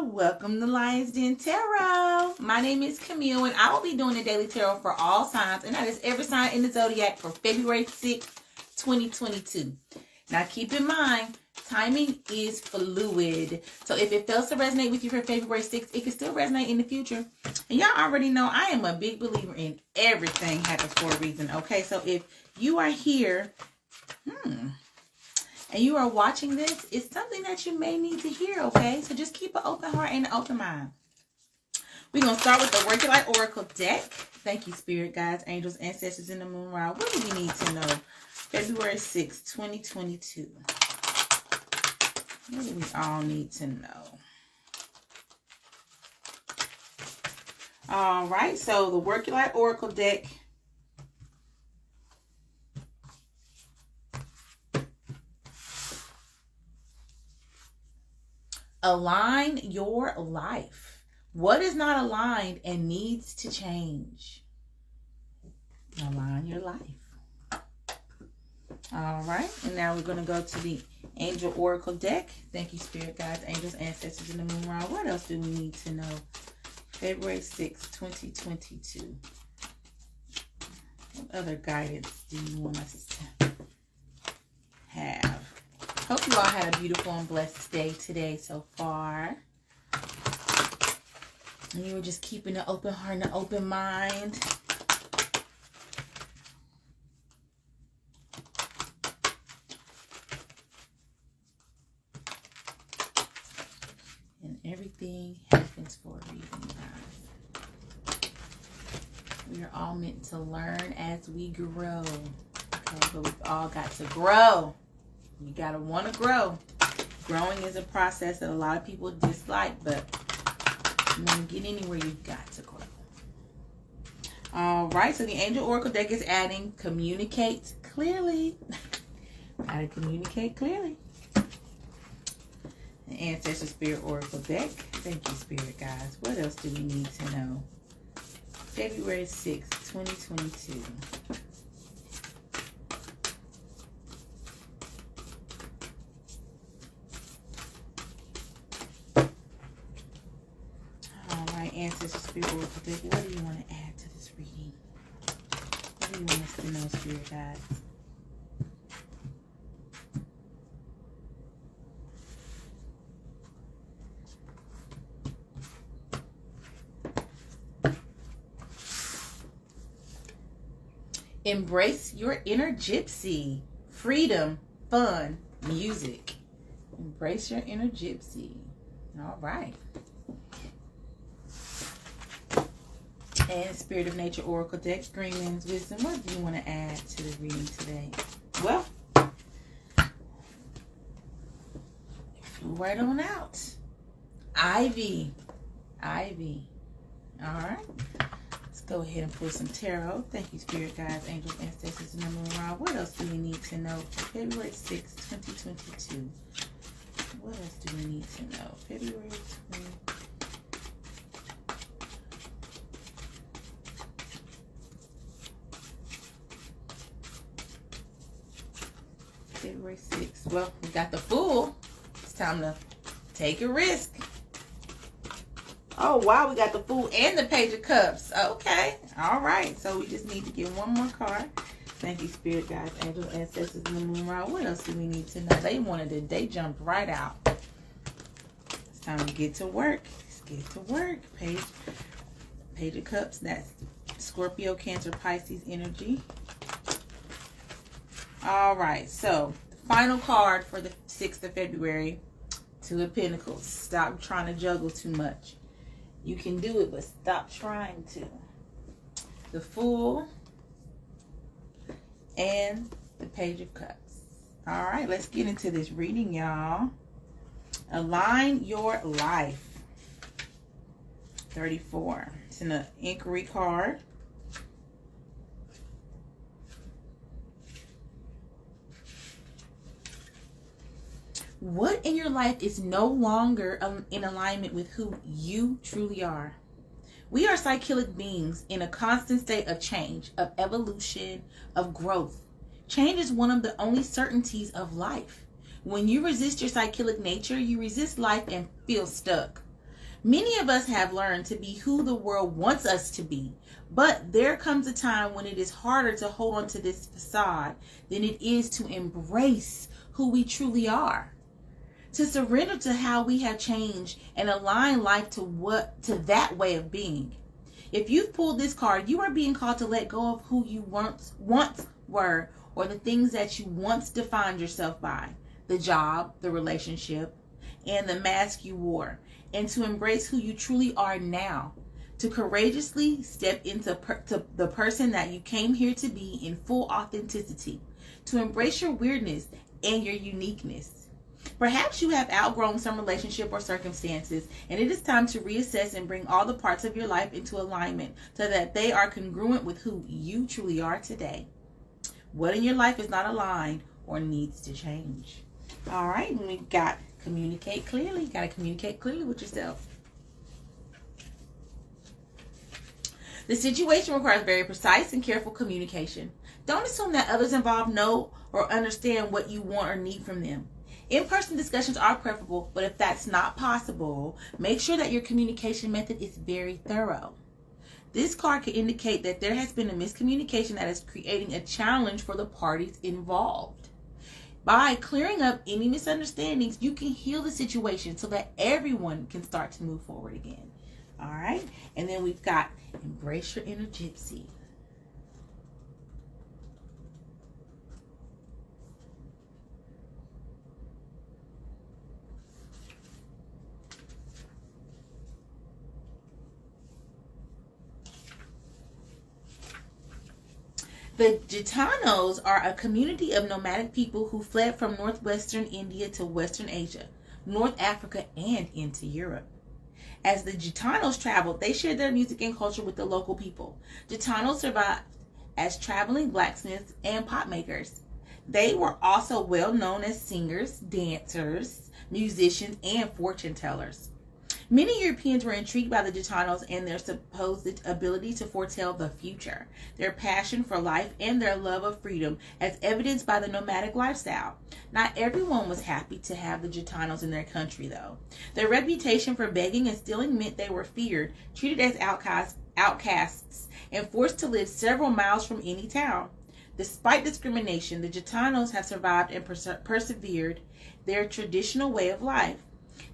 Welcome to Lion's Den Tarot. My name is Camille and I will be doing the daily tarot for all signs, and that is every sign in the zodiac for February 6th, 2022. Now keep in mind, timing is fluid. So if it fails to resonate with you for February 6th, it can still resonate in the future. And y'all already know I am a big believer in everything happens for a reason. Okay, so if you are here, and you are watching this, it's something that you may need to hear, okay? So just keep an open heart and an open mind. We're going to start with the Work Your Light Oracle deck. Thank you, Spirit Guides, Angels, Ancestors, and the Moon Rod. What do we need to know? February 6th, 2022. What do we all need to know? All right, so the Work Your Light Oracle deck. Align your life. What is not aligned and needs to change? Align your life. All right. And now we're going to go to the Angel Oracle deck. Thank you, Spirit Guides, Angels, Ancestors, and the Moon Rod. What else do we need to know? February 6th, 2022. What other guidance do you want us to have? Hope you all had a beautiful and blessed day today so far. And you were just keeping an open heart and an open mind. And everything happens for a reason, guys. We are all meant to learn as we grow. Okay, but we've all got to grow. You gotta want to grow. Growing is a process that a lot of people dislike, but you want to get anywhere, you've got to grow. All right, so the Angel Oracle deck is adding communicate clearly. Gotta communicate clearly. The Ancestor Spirit Oracle deck. Thank you, Spirit Guides. What else do we need to know? February 6th, 2022. Ancestor Spirit Oracle deck. What do you want to add to this reading? What do you want us to know, Spirit Guides? Embrace your inner gypsy. Freedom, fun, music. Embrace your inner gypsy. All right. And Spirit of Nature Oracle deck, Green Man's Wisdom. What do you want to add to the reading today? Well, right on out. Ivy. Ivy. All right. Let's go ahead and pull some tarot. Thank you, Spirit Guides, Angels, Ancestors, and the Moon Rod. What else do we need to know for February 6th, 2022? What else do we need to know? February 20th. February 6th. Well, we got the Fool. It's time to take a risk. Oh, wow. We got the Fool and the Page of Cups. Okay. All right. So we just need to get one more card. Thank you, Spirit Guides, Angel, Ancestors, and the Moon Rod. What else do we need to know? They jumped right out. It's time to get to work. Let's get to work. Page of Cups. That's Scorpio, Cancer, Pisces energy. All right, so the final card for the 6th of February, Two of Pentacles. Stop trying to juggle too much. You can do it, but stop trying to. The Fool and the Page of Cups. All right, let's get into this reading, y'all. Align your life. 34. It's an inquiry card. What in your life is no longer in alignment with who you truly are? We are psychic beings in a constant state of change, of evolution, of growth. Change is one of the only certainties of life. When you resist your psychic nature, you resist life and feel stuck. Many of us have learned to be who the world wants us to be, but there comes a time when it is harder to hold on to this facade than it is to embrace who we truly are. To surrender to how we have changed and align life to that way of being. If you've pulled this card, you are being called to let go of who you once were, or the things that you once defined yourself by, the job, the relationship, and the mask you wore, and to embrace who you truly are now. To courageously step into the person that you came here to be in full authenticity. To embrace your weirdness and your uniqueness. Perhaps you have outgrown some relationship or circumstances, and it is time to reassess and bring all the parts of your life into alignment so that they are congruent with who you truly are today. What in your life is not aligned or needs to change? All right, and we've got communicate clearly. You got to communicate clearly with yourself. The situation requires very precise and careful communication. Don't assume that others involved know or understand what you want or need from them. In-person discussions are preferable, but if that's not possible, make sure that your communication method is very thorough. This card can indicate that there has been a miscommunication that is creating a challenge for the parties involved. By clearing up any misunderstandings, you can heal the situation so that everyone can start to move forward again. All right? And then we've got embrace your inner gypsy. The Gitanos are a community of nomadic people who fled from northwestern India to Western Asia, North Africa, and into Europe. As the Gitanos traveled, they shared their music and culture with the local people. Gitanos survived as traveling blacksmiths and pot makers. They were also well known as singers, dancers, musicians, and fortune tellers. Many Europeans were intrigued by the Gitanos and their supposed ability to foretell the future, their passion for life, and their love of freedom, as evidenced by the nomadic lifestyle. Not everyone was happy to have the Gitanos in their country, though. Their reputation for begging and stealing meant they were feared, treated as outcasts, and forced to live several miles from any town. Despite discrimination, the Gitanos have survived and persevered their traditional way of life.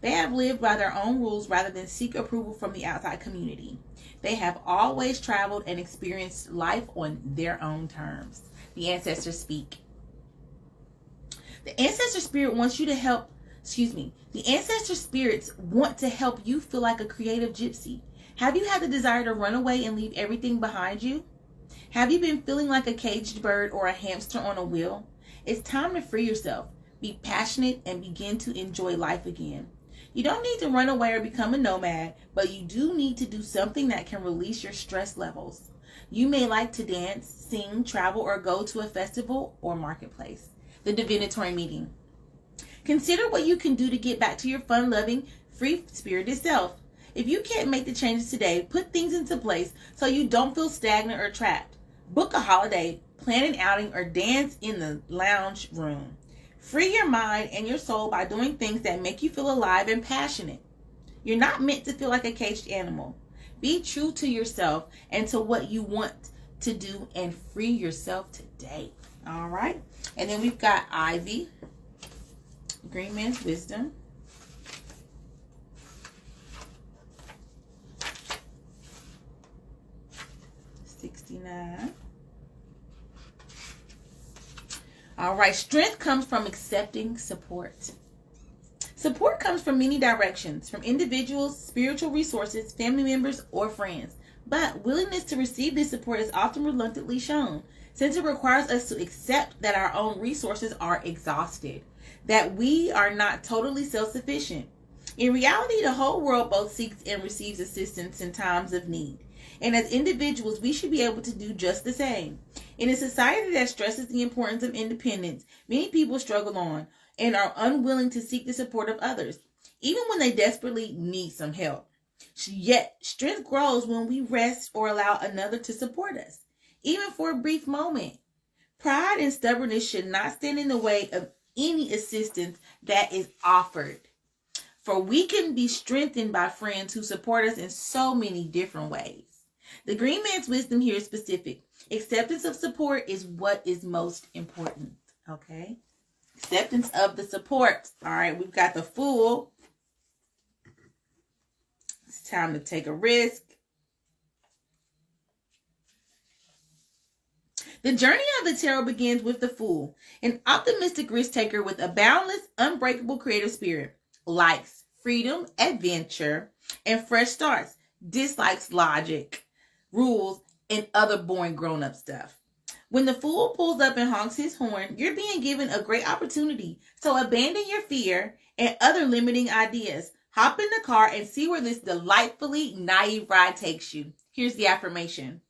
They have lived by their own rules rather than seek approval from the outside community. They have always traveled and experienced life on their own terms. The ancestors speak. The ancestor spirit wants you to help, the ancestor spirits want to help you feel like a creative gypsy. Have you had the desire to run away and leave everything behind you? Have you been feeling like a caged bird or a hamster on a wheel? It's time to free yourself. Be passionate and begin to enjoy life again. You don't need to run away or become a nomad, but you do need to do something that can release your stress levels. You may like to dance, sing, travel, or go to a festival or marketplace. The divinatory meeting. Consider what you can do to get back to your fun-loving, free-spirited self. If you can't make the changes today, put things into place so you don't feel stagnant or trapped. Book a holiday, plan an outing, or dance in the lounge room. Free your mind and your soul by doing things that make you feel alive and passionate. You're not meant to feel like a caged animal. Be true to yourself and to what you want to do and free yourself today. All right. And then we've got Ivy, Green Man's Wisdom. $69. All right, strength comes from accepting support. Support comes from many directions, from individuals, spiritual resources, family members, or friends. But willingness to receive this support is often reluctantly shown, since it requires us to accept that our own resources are exhausted, that we are not totally self-sufficient. In reality, the whole world both seeks and receives assistance in times of need. And as individuals, we should be able to do just the same. In a society that stresses the importance of independence, many people struggle on and are unwilling to seek the support of others, even when they desperately need some help. Yet, strength grows when we rest or allow another to support us, even for a brief moment. Pride and stubbornness should not stand in the way of any assistance that is offered. For we can be strengthened by friends who support us in so many different ways. The green man's wisdom here is specific. Acceptance of support is what is most important. Okay? Acceptance of the support. All right, we've got the Fool. It's time to take a risk. The journey of the tarot begins with the Fool, an optimistic risk taker with a boundless, unbreakable creative spirit. Likes freedom, adventure, and fresh starts. Dislikes logic, rules, and other boring grown-up stuff. When the Fool pulls up and honks his horn, you're being given a great opportunity. So abandon your fear and other limiting ideas. Hop in the car and see where this delightfully naive ride takes you. Here's the affirmation.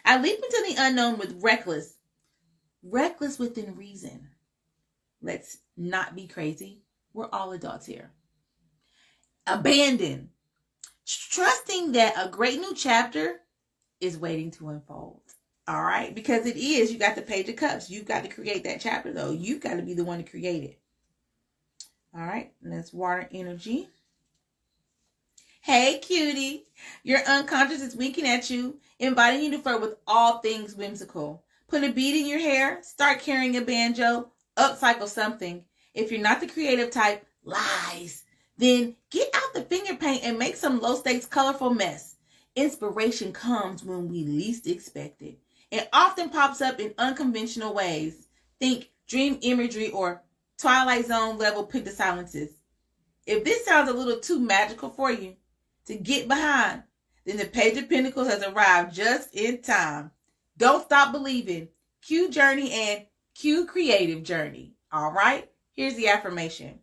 I leap into the unknown with reckless within reason. Let's not be crazy. We're all adults here. Abandon. Trusting that a great new chapter is waiting to unfold. All right? Because it is. You got the Page of Cups. You've got to create that chapter, though. You've got to be the one to create it. All right? Let's water energy. Hey, cutie. Your unconscious is winking at you, inviting you to flirt with all things whimsical. Put a bead in your hair. Start carrying a banjo. Upcycle something. If you're not the creative type, lies. Then get out the finger paint and make some low-stakes, colorful mess. Inspiration comes when we least expect it. It often pops up in unconventional ways. Think dream imagery or Twilight Zone level picture silences. If this sounds a little too magical for you to get behind, then the Page of Pentacles has arrived just in time. Don't stop believing. Cue journey and cue creative journey. All right? Here's the affirmation.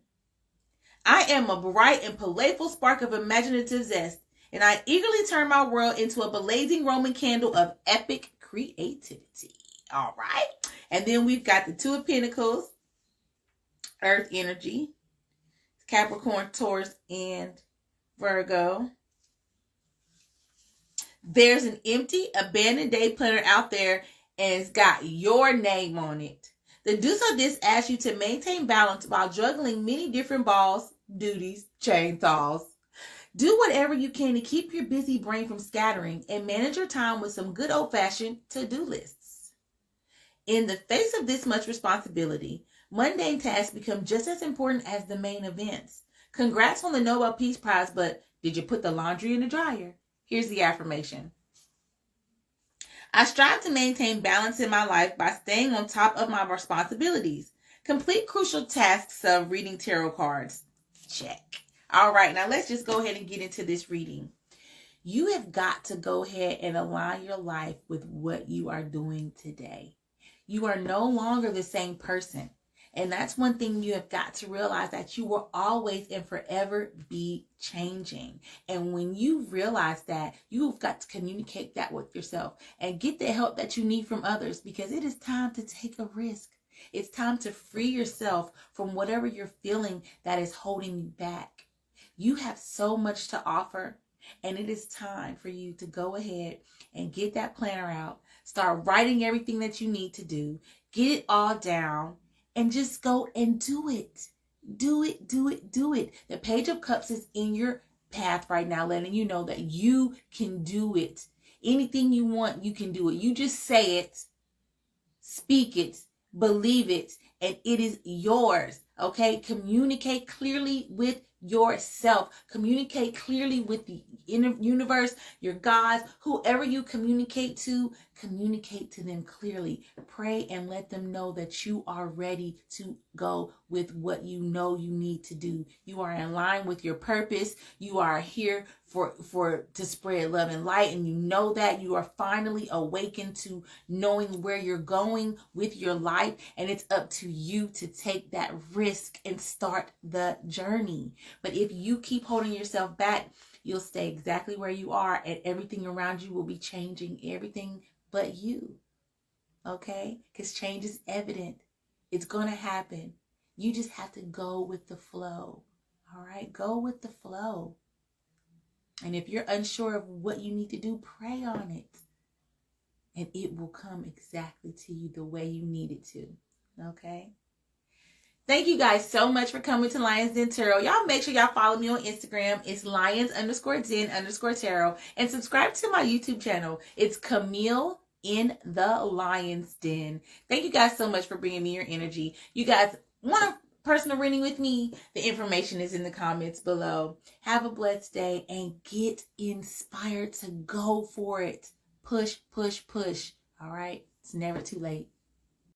I am a bright and playful spark of imaginative zest, and I eagerly turn my world into a blazing Roman candle of epic creativity. All right? And then we've got the Two of Pentacles, Earth energy, Capricorn, Taurus, and Virgo. There's an empty, abandoned day planner out there, and it's got your name on it. The Deuce of This asks you to maintain balance while juggling many different balls, duties, chainsaws. Do whatever you can to keep your busy brain from scattering and manage your time with some good old-fashioned to-do lists. In the face of this much responsibility, mundane tasks become just as important as the main events. Congrats on the Nobel Peace Prize, but did you put the laundry in the dryer? Here's the affirmation. I strive to maintain balance in my life by staying on top of my responsibilities. Complete crucial tasks of reading tarot cards. Check. All right, now let's just go ahead and get into this reading. You have got to go ahead and align your life with what you are doing today. You are no longer the same person. And that's one thing you have got to realize, that you will always and forever be changing. And when you realize that, you've got to communicate that with yourself and get the help that you need from others, because it is time to take a risk. It's time to free yourself from whatever you're feeling that is holding you back. You have so much to offer, and it is time for you to go ahead and get that planner out. Start writing everything that you need to do. Get it all down. And just go and do it. Do it, do it, do it. The Page of Cups is in your path right now, letting you know that you can do it. Anything you want, you can do it. You just say it, speak it, believe it, and it is yours. Okay? Communicate clearly with yourself. Communicate clearly with the universe, your gods, whoever you communicate to them clearly. Pray and let them know that you are ready to go with what you know you need to do. You are in line with your purpose. You are here to spread love and light, and you know that you are finally awakened to knowing where you're going with your life, and it's up to you to take that risk and start the journey. But if you keep holding yourself back, you'll stay exactly where you are, and everything around you will be changing, everything but you. Okay? Because change is evident. It's going to happen. You just have to go with the flow. All right? Go with the flow. And if you're unsure of what you need to do, pray on it. And it will come exactly to you the way you need it to. Okay? Thank you guys so much for coming to Lions Den Tarot. Y'all make sure y'all follow me on Instagram. It's lions_den_tarot. And subscribe to my YouTube channel. It's Camille in the Lions Den. Thank you guys so much for bringing me your energy. You guys want a personal reading with me? The information is in the comments below. Have a blessed day and get inspired to go for it. Push, push, push. All right? It's never too late.